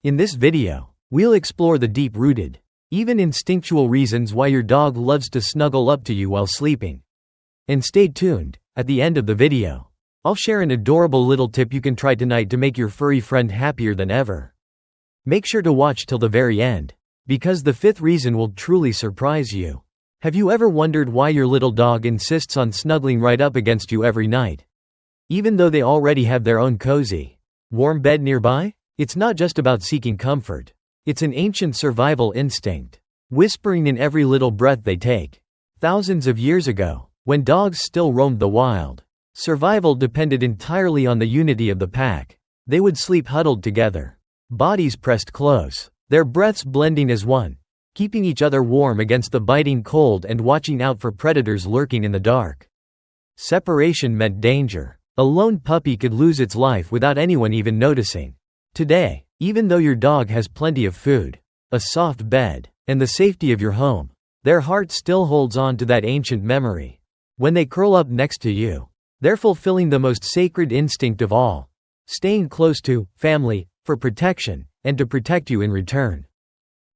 In this video, we'll explore the deep-rooted, even instinctual reasons why your dog loves to snuggle up to you while sleeping. And stay tuned, at the end of the video, I'll share an adorable little tip you can try tonight to make your furry friend happier than ever. Make sure to watch till the very end, because the fifth reason will truly surprise you. Have you ever wondered why your little dog insists on snuggling right up against you every night? Even though they already have their own cozy, warm bed nearby? It's not just about seeking comfort. It's an ancient survival instinct, whispering in every little breath they take. Thousands of years ago, when dogs still roamed the wild, survival depended entirely on the unity of the pack. They would sleep huddled together, bodies pressed close, their breaths blending as one, keeping each other warm against the biting cold and watching out for predators lurking in the dark. Separation meant danger. A lone puppy could lose its life without anyone even noticing. Today, even though your dog has plenty of food, a soft bed, and the safety of your home, their heart still holds on to that ancient memory. When they curl up next to you, they're fulfilling the most sacred instinct of all, staying close to family, for protection, and to protect you in return.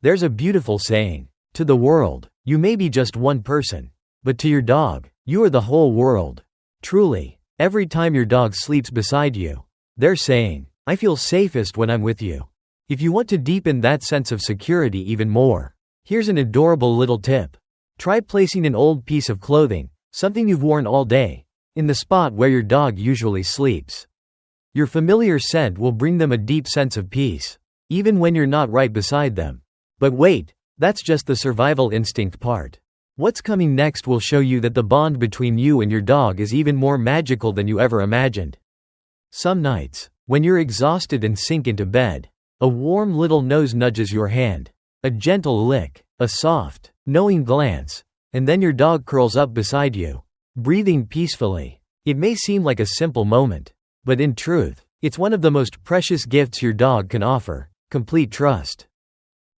There's a beautiful saying, to the world, you may be just one person, but to your dog, you are the whole world. Truly, every time your dog sleeps beside you, they're saying, I feel safest when I'm with you. If you want to deepen that sense of security even more, here's an adorable little tip. Try placing an old piece of clothing, something you've worn all day, in the spot where your dog usually sleeps. Your familiar scent will bring them a deep sense of peace, even when you're not right beside them. But wait, that's just the survival instinct part. What's coming next will show you that the bond between you and your dog is even more magical than you ever imagined. Some nights, when you're exhausted and sink into bed, a warm little nose nudges your hand, a gentle lick, a soft, knowing glance, and then your dog curls up beside you, breathing peacefully. It may seem like a simple moment, but in truth, it's one of the most precious gifts your dog can offer: complete trust.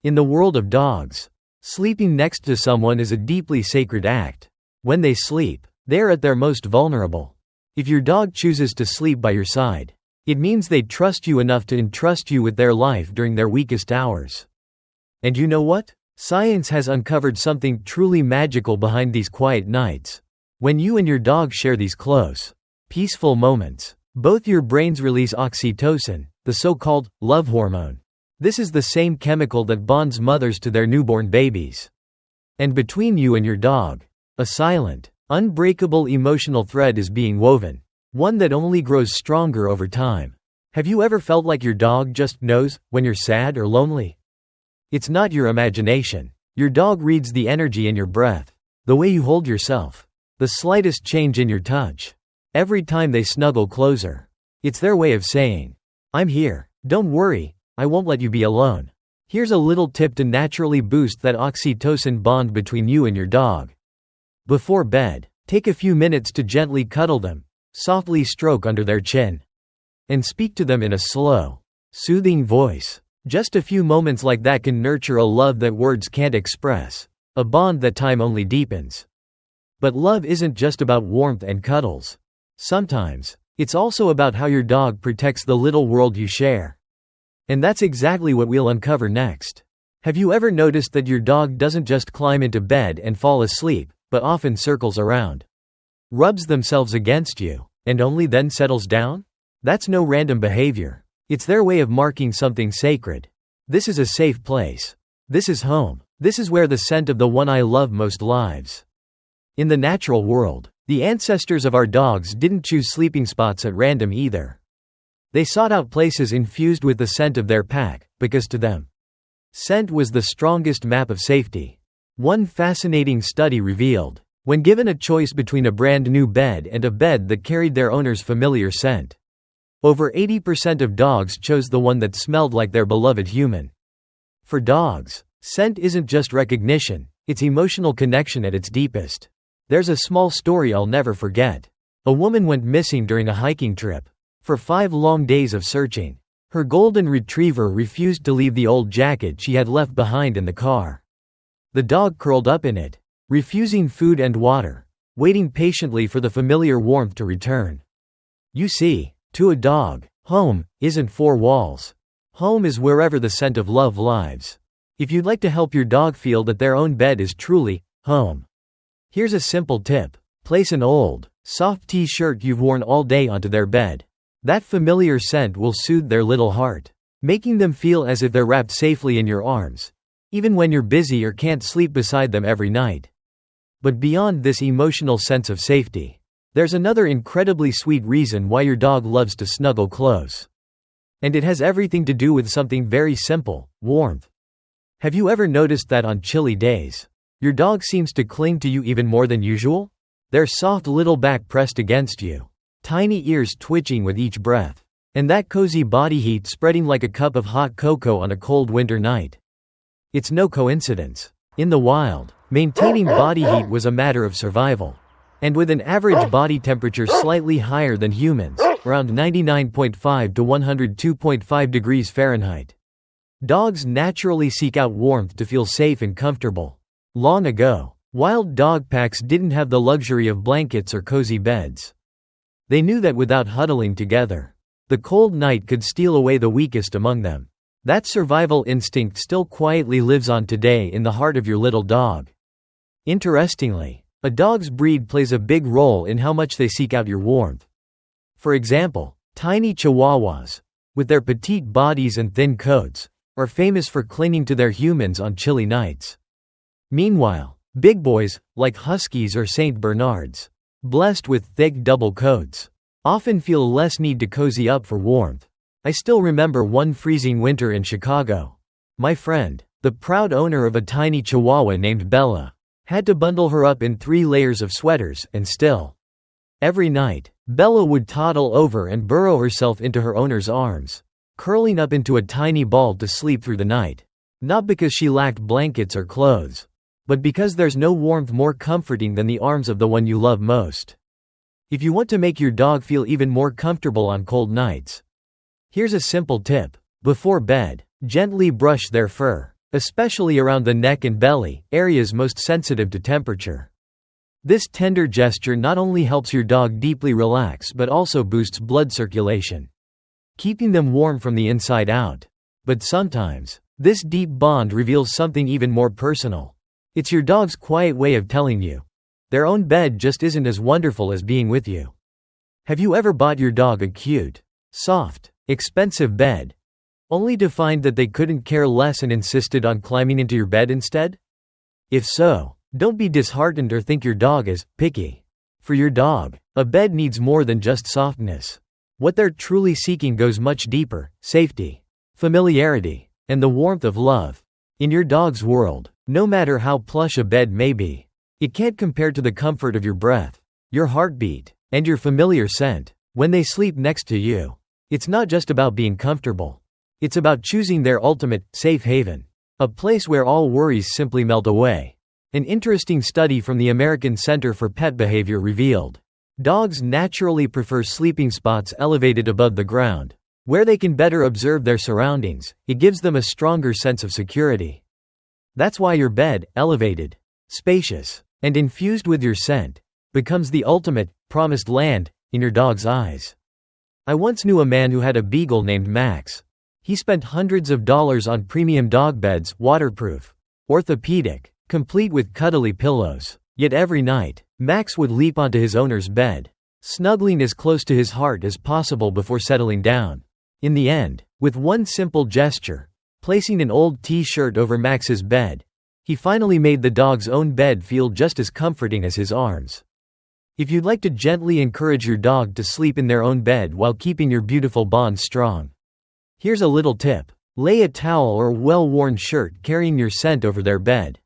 In the world of dogs, sleeping next to someone is a deeply sacred act. When they sleep, they're at their most vulnerable. If your dog chooses to sleep by your side, it means they trust you enough to entrust you with their life during their weakest hours. And you know what? Science has uncovered something truly magical behind these quiet nights. When you and your dog share these close, peaceful moments, both your brains release oxytocin, the so-called love hormone. This is the same chemical that bonds mothers to their newborn babies. And between you and your dog, a silent, unbreakable emotional thread is being woven, one that only grows stronger over time. Have you ever felt like your dog just knows when you're sad or lonely? It's not your imagination. Your dog reads the energy in your breath, the way you hold yourself, the slightest change in your touch. Every time they snuggle closer, it's their way of saying, I'm here, don't worry, I won't let you be alone. Here's a little tip to naturally boost that oxytocin bond between you and your dog. Before bed, take a few minutes to gently cuddle them, softly stroke under their chin, and speak to them in a slow, soothing voice. Just a few moments like that can nurture a love that words can't express, a bond that time only deepens. But love isn't just about warmth and cuddles. Sometimes, it's also about how your dog protects the little world you share. And that's exactly what we'll uncover next. Have you ever noticed that your dog doesn't just climb into bed and fall asleep, but often circles around, rubs themselves against you, and only then settles down? That's no random behavior. It's their way of marking something sacred. This is a safe place. This is home. This is where the scent of the one I love most lives. In the natural world, the ancestors of our dogs didn't choose sleeping spots at random either. They sought out places infused with the scent of their pack, because to them, scent was the strongest map of safety. One fascinating study revealed, when given a choice between a brand new bed and a bed that carried their owner's familiar scent, over 80% of dogs chose the one that smelled like their beloved human. For dogs, scent isn't just recognition, it's emotional connection at its deepest. There's a small story I'll never forget. A woman went missing during a hiking trip. For 5 long days of searching, her golden retriever refused to leave the old jacket she had left behind in the car. The dog curled up in it, refusing food and water, waiting patiently for the familiar warmth to return. You see, to a dog, home isn't 4 walls. Home is wherever the scent of love lives. If you'd like to help your dog feel that their own bed is truly home, here's a simple tip. Place an old, soft t-shirt you've worn all day onto their bed. That familiar scent will soothe their little heart, making them feel as if they're wrapped safely in your arms, even when you're busy or can't sleep beside them every night. But beyond this emotional sense of safety, there's another incredibly sweet reason why your dog loves to snuggle close. And it has everything to do with something very simple: warmth. Have you ever noticed that on chilly days, your dog seems to cling to you even more than usual? Their soft little back pressed against you, tiny ears twitching with each breath, and that cozy body heat spreading like a cup of hot cocoa on a cold winter night. It's no coincidence. In the wild, maintaining body heat was a matter of survival. And with an average body temperature slightly higher than humans, around 99.5 to 102.5 degrees Fahrenheit, dogs naturally seek out warmth to feel safe and comfortable. Long ago, wild dog packs didn't have the luxury of blankets or cozy beds. They knew that without huddling together, the cold night could steal away the weakest among them. That survival instinct still quietly lives on today in the heart of your little dog. Interestingly, a dog's breed plays a big role in how much they seek out your warmth. For example, tiny Chihuahuas, with their petite bodies and thin coats, are famous for clinging to their humans on chilly nights. Meanwhile, big boys, like Huskies or Saint Bernards, blessed with thick double coats, often feel less need to cozy up for warmth. I still remember one freezing winter in Chicago. My friend, the proud owner of a tiny Chihuahua named Bella, had to bundle her up in 3 layers of sweaters, and still, every night, Bella would toddle over and burrow herself into her owner's arms, curling up into a tiny ball to sleep through the night. Not because she lacked blankets or clothes, but because there's no warmth more comforting than the arms of the one you love most. If you want to make your dog feel even more comfortable on cold nights, here's a simple tip. Before bed, gently brush their fur, especially around the neck and belly, areas most sensitive to temperature. This tender gesture not only helps your dog deeply relax but also boosts blood circulation, keeping them warm from the inside out. But sometimes, this deep bond reveals something even more personal. It's your dog's quiet way of telling you their own bed just isn't as wonderful as being with you. Have you ever bought your dog a cute, soft, expensive bed, only to find that they couldn't care less and insisted on climbing into your bed instead? If so, don't be disheartened or think your dog is picky. For your dog, a bed needs more than just softness. What they're truly seeking goes much deeper: safety, familiarity, and the warmth of love. In your dog's world, no matter how plush a bed may be, it can't compare to the comfort of your breath, your heartbeat, and your familiar scent. When they sleep next to you, it's not just about being comfortable. It's about choosing their ultimate, safe haven. A place where all worries simply melt away. An interesting study from the American Center for Pet Behavior revealed dogs naturally prefer sleeping spots elevated above the ground, where they can better observe their surroundings. It gives them a stronger sense of security. That's why your bed, elevated, spacious, and infused with your scent, becomes the ultimate, promised land in your dog's eyes. I once knew a man who had a beagle named Max. He spent hundreds of dollars on premium dog beds, waterproof, orthopedic, complete with cuddly pillows. Yet every night, Max would leap onto his owner's bed, snuggling as close to his heart as possible before settling down. In the end, with one simple gesture, placing an old t-shirt over Max's bed, he finally made the dog's own bed feel just as comforting as his arms. If you'd like to gently encourage your dog to sleep in their own bed while keeping your beautiful bond strong, here's a little tip. Lay a towel or well-worn shirt carrying your scent over their bed.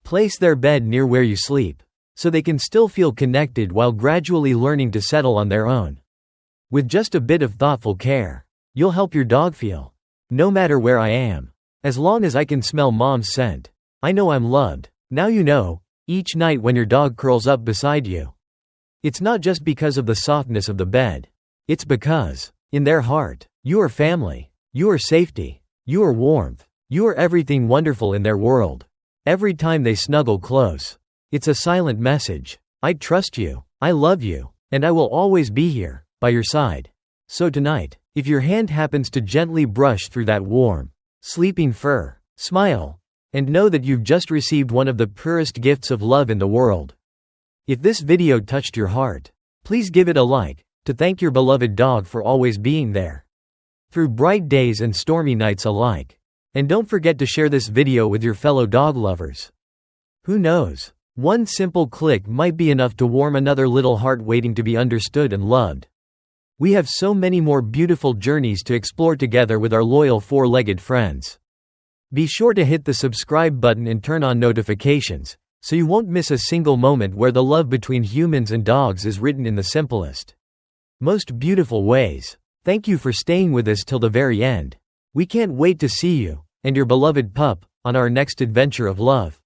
Place their bed near where you sleep, so they can still feel connected while gradually learning to settle on their own. With just a bit of thoughtful care, you'll help your dog feel, no matter where I am, as long as I can smell mom's scent, I know I'm loved. Now you know, each night when your dog curls up beside you, it's not just because of the softness of the bed. It's because, in their heart, you are family, you are safety, you are warmth, you are everything wonderful in their world. Every time they snuggle close, it's a silent message. I trust you, I love you, and I will always be here, by your side. So tonight, if If your hand happens to gently brush through that warm, sleeping fur, smile, and know that you've just received one of the purest gifts of love in the world. If this video touched your heart, please give it a like, to thank your beloved dog for always being there, through bright days and stormy nights alike. And don't forget to share this video with your fellow dog lovers. Who knows? One simple click might be enough to warm another little heart waiting to be understood and loved. We have so many more beautiful journeys to explore together with our loyal four-legged friends. Be sure to hit the subscribe button and turn on notifications, so you won't miss a single moment where the love between humans and dogs is written in the simplest, most beautiful ways. Thank you for staying with us till the very end. We can't wait to see you, and your beloved pup, on our next adventure of love.